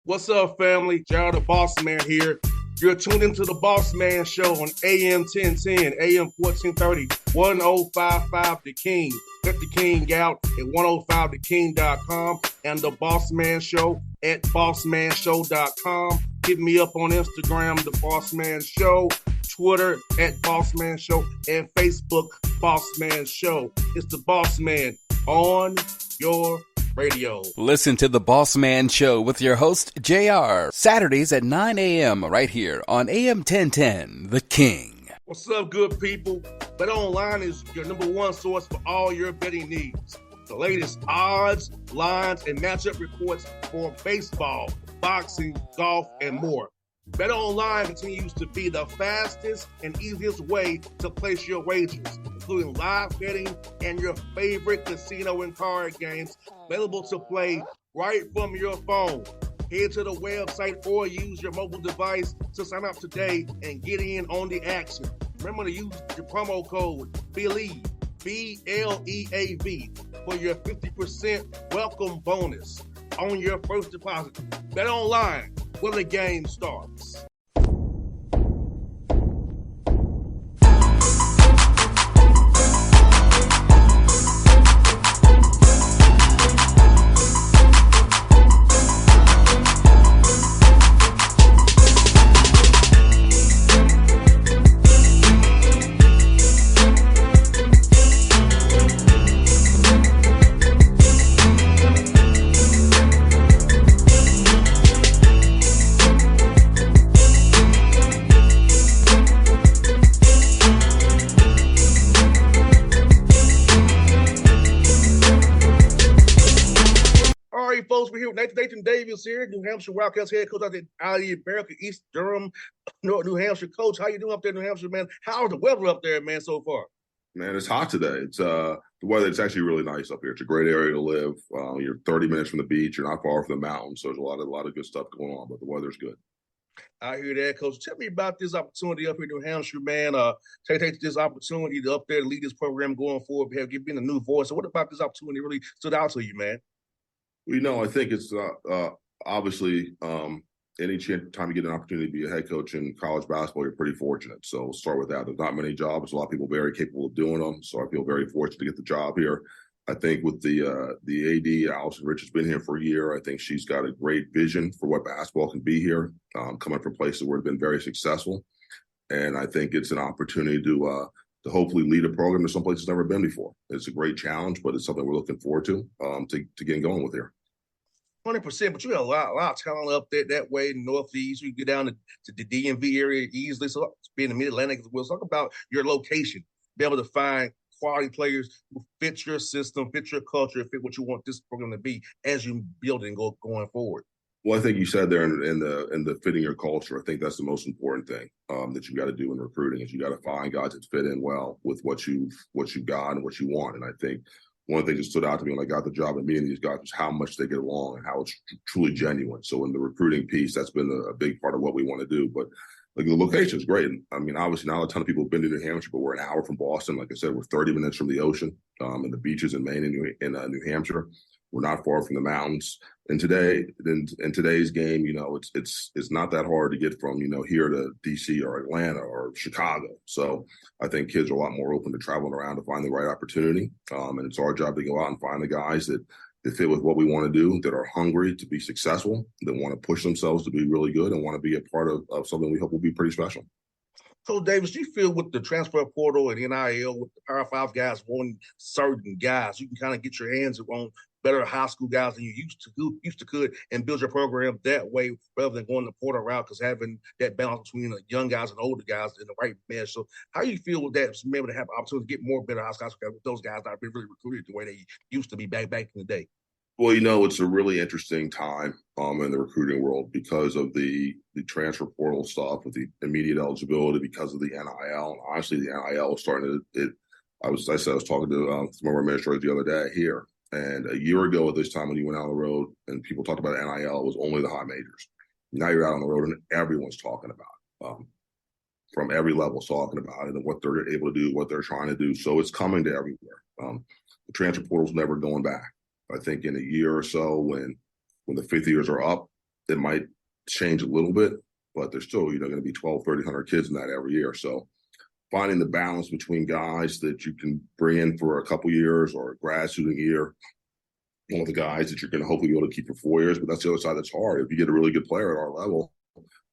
What's up, family? Jared the Bossman here. You're tuned into the Bossman Show on AM 1010, AM 1430, 1055 The King. Let the King out at 105theking.com and the Bossman Show at bossmanshow.com. Hit me up on Instagram, The Bossman Show, Twitter at Bossman Show, and Facebook, Bossman Show. It's the Bossman on your radio. Listen to the Bossman Show with your host, JR, Saturdays at 9 a.m. right here on AM 1010, The King. What's up, good people? BetOnline is your number one source for all your betting needs. The latest odds, lines, and matchup reports for baseball, boxing, golf, and more. BetOnline continues to be the fastest and easiest way to place your wagers, including live betting and your favorite casino and card games available to play right from your phone. Head to the website or use your mobile device to sign up today and get in on the action. Remember to use your promo code BELIEVE, BLEAV, for your 50% welcome bonus on your first deposit. BetOnline, where the game starts. Folks, we're here with Nathan Davis here, New Hampshire Wildcats head coach out of the America, East Durham, New Hampshire. Coach, how you doing up there in New Hampshire, man? How's the weather up there, man, so far? Man, it's hot today. It's the weather. It's actually really nice up here. It's a great area to live. You're 30 minutes from the beach. You're not far from the mountains, so there's a lot of good stuff going on. But the weather's good. I hear that, Coach. Tell me about this opportunity up here in New Hampshire, man. Take this opportunity to up there to lead this program going forward. Give been a new voice. So, what about this opportunity really stood out to you, man? I think it's obviously any time you get an opportunity to be a head coach in college basketball, you're pretty fortunate. So we'll start with that. There's not many jobs. A lot of people very capable of doing them. So I feel very fortunate to get the job here. I think with the AD, Allison Rich has been here for a year. I think she's got a great vision for what basketball can be here, coming from places where it's been very successful. And I think it's an opportunity to hopefully lead a program to someplace it's never been before. It's a great challenge, but it's something we're looking forward to getting going with here. 100%, but you got a lot of talent up there that way in the Northeast. You can get down to the DMV area easily. So be in the Mid-Atlantic as well. Talk about your location. Be able to find quality players who fit your system, fit your culture, fit what you want this program to be as you build and going forward. Well, I think you said there in the fitting your culture. I think that's the most important thing that you got to do in recruiting is you got to find guys that fit in well with what you got and what you want. And I think one of the things that stood out to me when I got the job and meeting these guys was how much they get along and how it's truly genuine. So in the recruiting piece, that's been a big part of what we want to do. But like the location is great. And, I mean, obviously not a ton of people have been to New Hampshire, but we're an hour from Boston. Like I said, we're 30 minutes from the ocean and the beaches in Maine and New Hampshire. We're not far from the mountains. And in today's game, it's not that hard to get from, here to DC or Atlanta or Chicago. So I think kids are a lot more open to traveling around to find the right opportunity. And it's our job to go out and find the guys that fit with what we want to do, that are hungry to be successful, that want to push themselves to be really good and want to be a part of something we hope will be pretty special. So, Davis, do you feel with the transfer portal and NIL, with the Power 5 guys wanting certain guys, you can kind of get your hands on better high school guys than you used to could and build your program that way rather than going the portal route, because having that balance between the young guys and older guys in the right mesh. So how do you feel with that, being able to have the opportunity to get more better high school guys with those guys that have been really recruited the way they used to be back in the day? Well, it's a really interesting time in the recruiting world because of the transfer portal stuff with the immediate eligibility, because of the NIL. And honestly, the NIL is starting to I was talking to some of our administrators the other day here. And a year ago at this time when you went out on the road and people talked about NIL, it was only the high majors. Now you're out on the road and everyone's talking about it. From every level talking about it and what they're able to do, what they're trying to do. So it's coming to everywhere. The transfer portal's never going back. I think in a year or so when the fifth years are up, it might change a little bit, but there's still, going to be 12, 1,300 kids in that every year. So finding the balance between guys that you can bring in for a couple years or a grad student year, one of the guys that you're going to hopefully be able to keep for 4 years. But that's the other side that's hard. If you get a really good player at our level,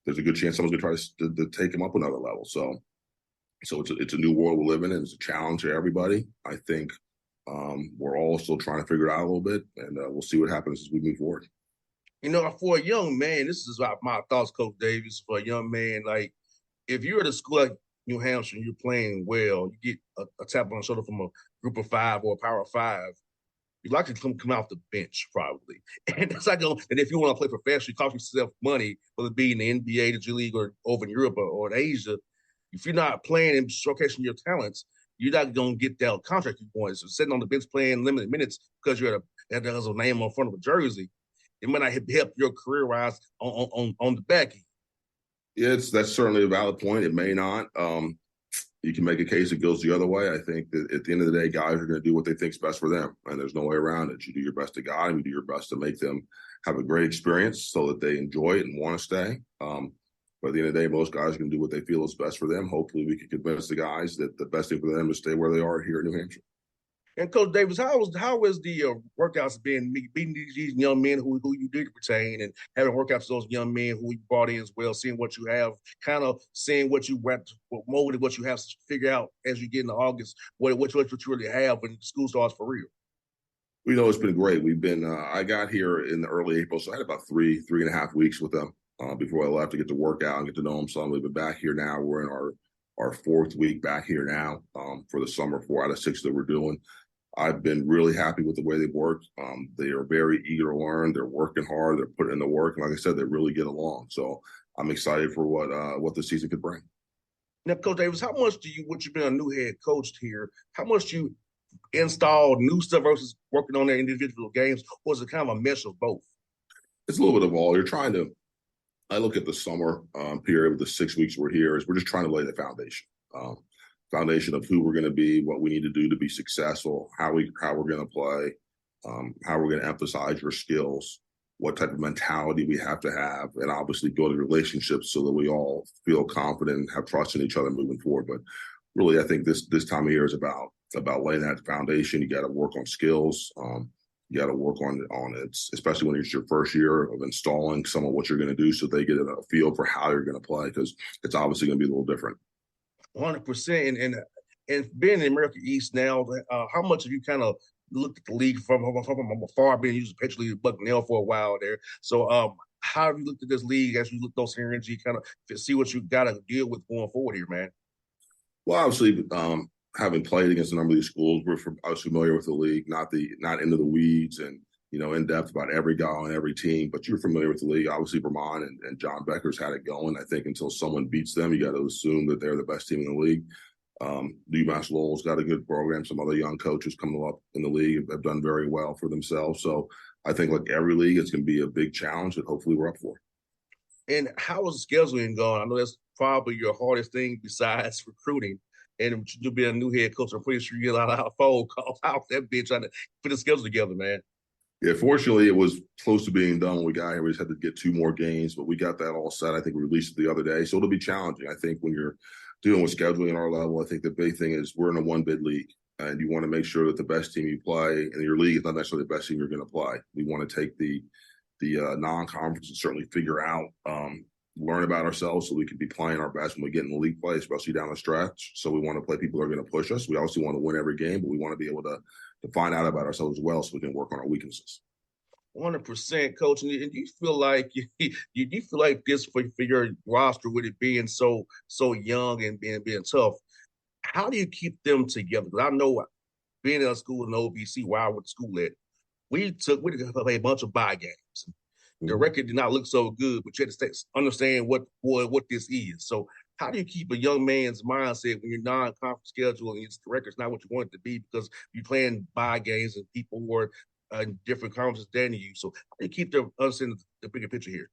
there's a good chance someone's going to try to take him up another level. So it's a new world we live in, and it's a challenge to everybody. I think we're all still trying to figure it out a little bit, and we'll see what happens as we move forward. For a young man, this is my thoughts, Coach Davis. For a young man, like if you're at a school like New Hampshire and you're playing well, you get a tap on the shoulder from a group of five or a power five, you'd like to come off the bench probably. And it's like, and if you want to play professionally, cost yourself money, whether it be in the NBA, the G League, or over in Europe or in Asia. If you're not playing and showcasing your talents, you're not going to get that contract you want. So sitting on the bench playing limited minutes because you're that has a name on front of a jersey, it might not help your career-wise on the back end. Yeah, that's certainly a valid point. It may not. You can make a case it goes the other way. I think that at the end of the day, guys are going to do what they think is best for them, and there's no way around it. You do your best to guide them. You do your best to make them have a great experience so that they enjoy it and want to stay. But at the end of the day, most guys are going to do what they feel is best for them. Hopefully, we can convince the guys that the best thing for them is stay where they are here in New Hampshire. And Coach Davis, how is the workouts been meeting these young men who you did retain and having workouts with those young men who you brought in as well, seeing what you have, kind of seeing what you molded, what you have to figure out as you get into August, what you really have when school starts for real? It's been great. We've been I got here in the early April, so I had about 3.5 weeks with them before I left to get to work out and get to know them some. We've been back here now. We're in our fourth week back here now for the summer, 4 out of 6 that we're doing. I've been really happy with the way they've worked. They are very eager to learn. They're working hard. They're putting in the work. And like I said, they really get along. So I'm excited for what the season could bring. Now, Coach Davis, how much you've been a new head coach here, how much do you install new stuff versus working on their individual games? Or is it kind of a mesh of both? It's a little bit of all. I look at the summer period with the 6 weeks we're here, we're just trying to lay the foundation. Foundation of who we're going to be, what we need to do to be successful, how we're going to play, how we're going to emphasize your skills, what type of mentality we have to have, and obviously building relationships so that we all feel confident and have trust in each other moving forward. But really, I think this time of year is about laying that foundation. You got to work on skills. You got to work on it, especially when it's your first year of installing some of what you're going to do so they get a feel for how you're going to play, because it's obviously going to be a little different. 100%. And being in America East now, how much have you kind of looked at the league from afar, being used especially Bucknell for a while there? So how have you looked at this league as you look those synergy, kind of see what you got to deal with going forward here, man? Well, obviously, having played against a number of these schools, I was familiar with the league, not into the weeds and in depth about every guy on every team, but you're familiar with the league. Obviously, Vermont and John Becker's had it going. I think until someone beats them, you got to assume that they're the best team in the league. UMass Lowell's got a good program. Some other young coaches coming up in the league have done very well for themselves. So I think like every league, it's going to be a big challenge that hopefully we're up for. And how is scheduling going? I know that's probably your hardest thing besides recruiting. And you'll be a new head coach. I'm pretty sure you get a lot of phone calls out that bitch trying to put the schedule together, man. Yeah, fortunately, it was close to being done when we got here. We just had to get 2 more games, but we got that all set. I think we released it the other day. So it'll be challenging. I think when you're dealing with scheduling at our level, I think the big thing is we're in a one-bid league, and you want to make sure that the best team you play in your league is not necessarily the best team you're going to play. We want to take the non-conference and certainly figure out, learn about ourselves so we can be playing our best when we get in the league play, especially down the stretch. So we want to play people who are going to push us. We obviously want to win every game, but we want to be able to find out about ourselves as well so we can work on our weaknesses. 100%, Coach. And do you feel like this for your roster, with it being so young and being tough, how do you keep them together? Because I know being in a school in OBC, where I went to school at, we played a bunch of bye games. The record did not look so good, but you had to understand what this is. So how do you keep a young man's mindset when you're non-conference schedule and the record's not what you want it to be because you're playing bye games and people who are in different conferences than you? So how do you keep them understanding the bigger picture here?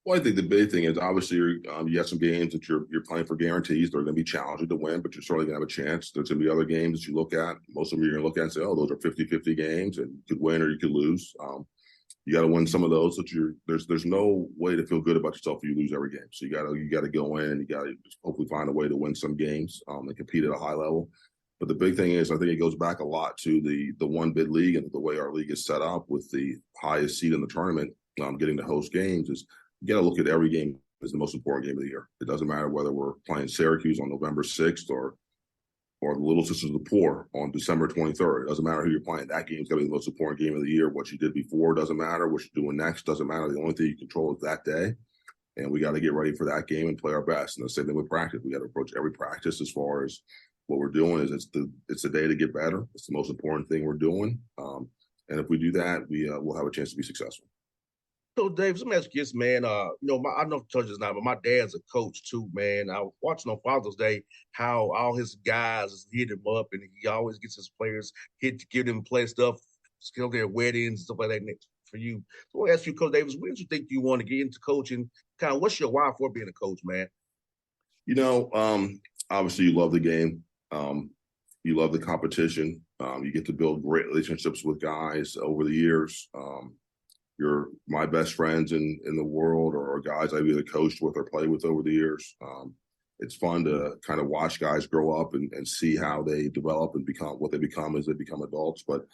Well, I think the big thing is obviously you have some games that you're playing for guarantees. They're going to be challenging to win, but you're certainly going to have a chance. There's going to be other games that you look at. Most of them you're going to look at and say, oh, those are 50-50 games, and you could win or you could lose. You got to win some of those. So there's no way to feel good about yourself if you lose every game. So you got to go in. You got to hopefully find a way to win some games and compete at a high level. But the big thing is, I think it goes back a lot to the one bid league and the way our league is set up with the highest seed in the tournament, getting to host games. Is you got to look at every game as the most important game of the year. It doesn't matter whether we're playing Syracuse on November 6th or the Little Sisters of the Poor on December 23rd. It doesn't matter who you're playing. That game's going to be the most important game of the year. What you did before doesn't matter. What you're doing next doesn't matter. The only thing you control is that day. And we got to get ready for that game and play our best. And the same thing with practice. We got to approach every practice as far as what we're doing is it's the day to get better. It's the most important thing we're doing. And if we do that, we'll have a chance to be successful. So, Dave, let me ask you this, man. I know coaches now, but my dad's a coach too, man. I was watching on Father's Day how all his guys hit him up, and he always gets his players hit to give them play stuff, skill their weddings, stuff like that for you. So, I want to ask you, Coach Davis, when did you think you want to get into coaching? Kind of, what's your why for being a coach, man? Obviously, you love the game. You love the competition. You get to build great relationships with guys over the years. You're my best friends in the world or guys I've either coached with or played with over the years. It's fun to kind of watch guys grow up and see how they develop and become what they become as they become adults. But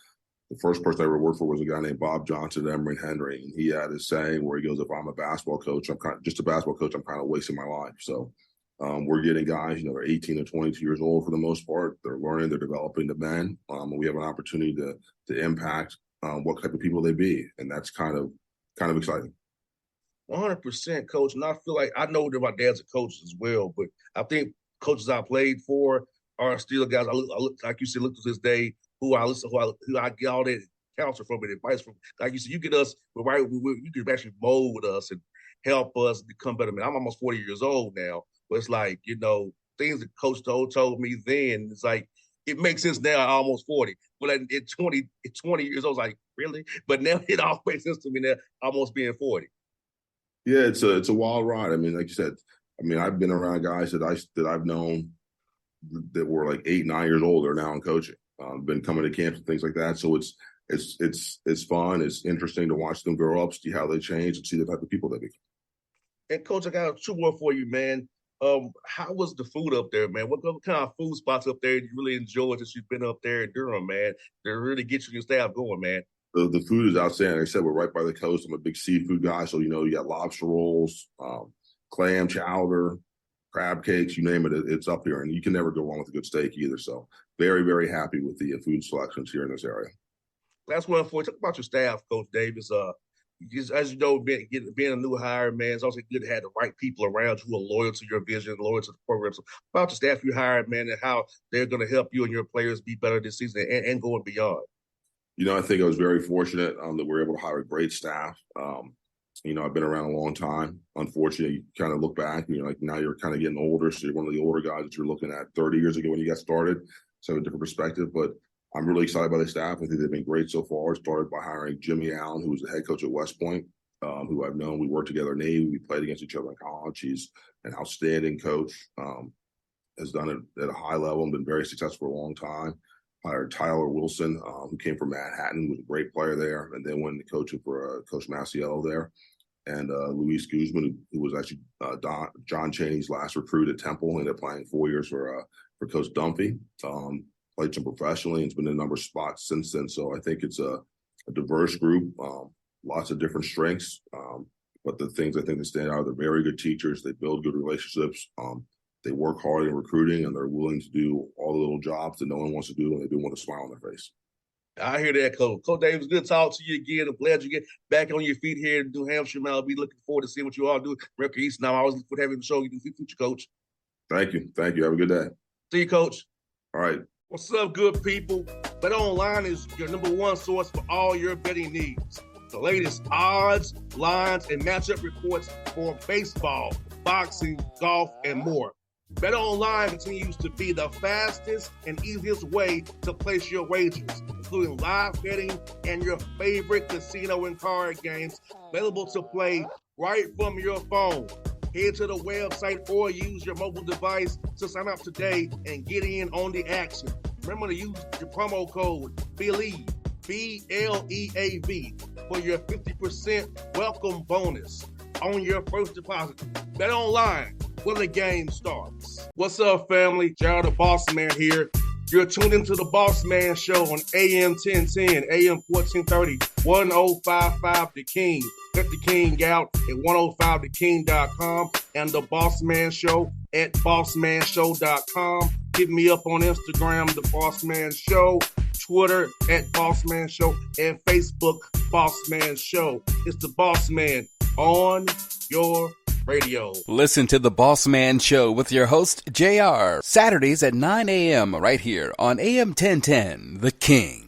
the first person I ever worked for was a guy named Bob Johnson at Emory and Henry. And he had his saying where he goes, if I'm a basketball coach, I'm kind of wasting my life. So we're getting guys, they're 18 or 22 years old for the most part. They're learning, they're developing the men. And we have an opportunity to impact what type of people they be. And that's kind of exciting. 100%, Coach. And I feel like I know that my dad's a coach as well, but I think coaches I played for are still guys I look like you said, look to this day, who I get all that counsel from and advice from. Like you said, you get us right, you can actually mold us and help us become better men. I'm almost 40 years old now, but it's like, things that Coach told me then, it's like, it makes sense now at almost 40. But at 20 years old, I was like, really? But now it all makes sense to me now, almost being 40. Yeah, it's a wild ride. I mean, like you said, I've been around guys that I've known that were like 8, 9 years old. They're now in coaching. Been coming to camps and things like that. So it's fun. It's interesting to watch them grow up, see how they change, and see the type of people they become. And Coach, I got 2 more for you, man. How was the food up there, man? What kind of food spots up there you really enjoyed since you've been up there in Durham, man, to really get you and your staff going, man? The food is outstanding. Like I said, we're right by the coast. I'm a big seafood guy, so you got lobster rolls, clam chowder, crab cakes, you name it, it's up here. And you can never go wrong with a good steak either. So very, very happy with the food selections here in this area. Last one for you. Talk about your staff, Coach Davis. As you know, being a new hire, man, it's also good to have the right people around you who are loyal to your vision, loyal to the program. So about the staff you hired, man, and how they're going to help you and your players be better this season and going beyond. I think I was very fortunate that we were able to hire a great staff. I've been around a long time. Unfortunately, you kind of look back and you're like, now you're kind of getting older. So you're one of the older guys that you're looking at 30 years ago when you got started. So a different perspective, but I'm really excited by the staff. I think they've been great so far. Started by hiring Jimmy Allen, who was the head coach at West Point, who I've known. We worked together in Navy. We played against each other in college. He's an outstanding coach, has done it at a high level and been very successful for a long time. Hired Tyler Wilson, who came from Manhattan, was a great player there, and then went to coaching for Coach Masiello there. And Luis Guzman, who was actually John Chaney's last recruit at Temple, ended up playing 4 years for Coach Dunphy. Played some professionally and has been in a number of spots since then. So I think it's a diverse group, lots of different strengths. But the things I think that stand out, they're very good teachers. They build good relationships. They work hard in recruiting, and they're willing to do all the little jobs that no one wants to do, and they do want a smile on their face. I hear that, Coach. Coach Davis, good talk to you again. I'm glad you get back on your feet here in New Hampshire, man. I'll be looking forward to seeing what you all do. Record East, and I'm always looking forward to having the show. You do future, Coach. Thank you. Have a good day. See you, Coach. All right. What's up, good people? BetOnline is your #1 source for all your betting needs. The latest odds, lines, and matchup reports for baseball, boxing, golf, and more. BetOnline continues to be the fastest and easiest way to place your wagers, including live betting and your favorite casino and card games available to play right from your phone. Head to the website or use your mobile device to sign up today and get in on the action. Remember to use your promo code BELIEVE, BLEAV. for your 50% welcome bonus on your first deposit. Bet online when the game starts. What's up, family? Jared the Bossman here. You're tuned into the Bossman Show on AM 1010, AM 1430, 1055 The King. Check The King out at 105theking.com and the Bossman Show at bossmanshow.com. Hit me up on Instagram, The Bossman Show, Twitter at Bossman Show, and Facebook, Bossman Show. It's the Bossman on your radio. Listen to the Bossman Show with your host, JR, Saturdays at 9 a.m. right here on AM 1010, The King.